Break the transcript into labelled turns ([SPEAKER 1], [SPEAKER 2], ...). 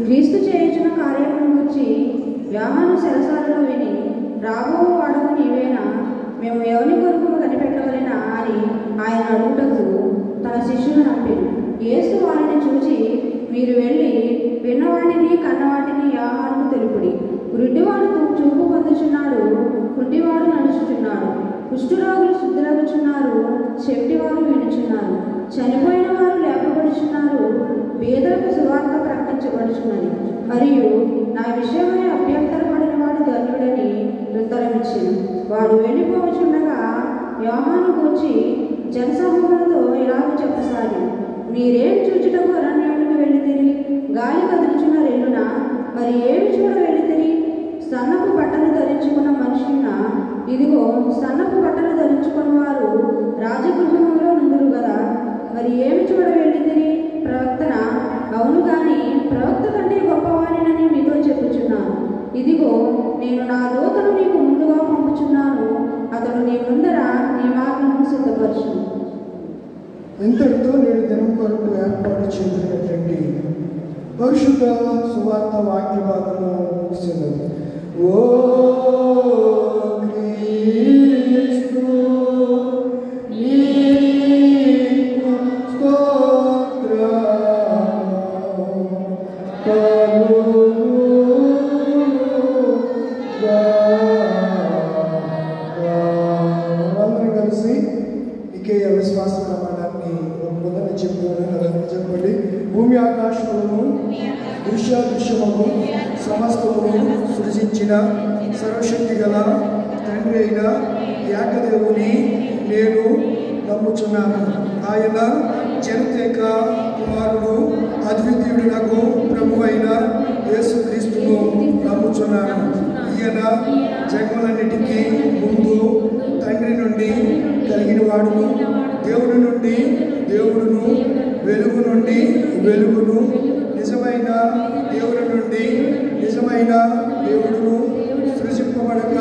[SPEAKER 1] క్రీస్తు చేయుచున్న కార్యములను గురించి యోహాను చెరసాలలో విని, రాబో వాడకు నీవేనా, మేము ఎవరి కొరకు కనిపెట్టవలెనా అని ఆయన అడుగుటకు తన శిష్యులను పంపాడు. యేసు వారిని చూచి, మీరు వెళ్ళి విన్నవాటిని కన్నవాటిని యోహానుకు తెలుపుడి. గుడ్డివాడు చూపు పొందుచున్నాడు, కుంటివాడు నడుచుచున్నాడు, కుష్ఠరోగులు శుద్ధులగుచున్నారు, చెవిటివారు వినుచున్నారు, చనిపోయిన వారు లేపబడుచున్నారు, పేదలకు సువార్త ప్రకటించబడుచున్నది. మరియు నా విషయమై అభ్యంతరపడిన వాడు ధన్యుడని ఉత్తరమిచ్చాను. వాడు వెళ్ళిపోవచ్చుండగా యోహాను గూర్చి జనసమూహంతో ఇలాగ చెప్పసాగి, మీరేం చూచుటకు అరణ్యానికి వెళ్ళితిరి? గాలి కదులుచున్న రెల్లున మరి ఏమి చూడ వెళ్ళితిరి? సన్నపు బట్టలు ధరించుకున్న మనుషులున్నా? ఇదిగో సన్నపు బట్టలు ధరించుకున్న వారు రాజగృహంలో నుండురు కదా. మరి ఏమి చూడ వెళ్ళితిరి? ప్రవక్తన? అవును, కానీ ప్రవక్త కంటే గొప్పవారినని మీతో చెప్పుచున్నాను. ఇదిగో నేను నా దూతను నీకు ముందుగా పంపుచున్నాను, అతడు నీ ముందర నీ మార్గమును సిద్ధపరచును.
[SPEAKER 2] ఇంతటితో నేను దినం కొరకు ఏర్పాటు చేసినటువంటి పరిశుద్ధ సువార్త వాక్య భాగము ముగిసినది. ఓ క్రీస్తు నీకు స్తోత్రము అందరం కలిసి ఇకే విశ్వాస ప్రమాణాన్ని మొదట చెప్పండి. భూమి ఆకాశములను దృశ్యమును సమస్తమును సృజించిన సర్వశక్తి గల తండ్రి అయిన ఏకదేవుని నేను నమ్ముచున్నాను. ఆయన జనతేక కుమారుడు అద్వితీయుడు నాకు ప్రభు అయిన యేసుక్రీస్తును నమ్ముచున్నాను. ఈయన జగములన్నిటికీ ముందు తండ్రి నుండి కలిగిన వాడును, దేవుడి నుండి దేవుడును, వెలుగు నుండి వెలుగును, నిజమైన దేవుడి నుండి నిజమైన దేవుడును, సృజింపబడక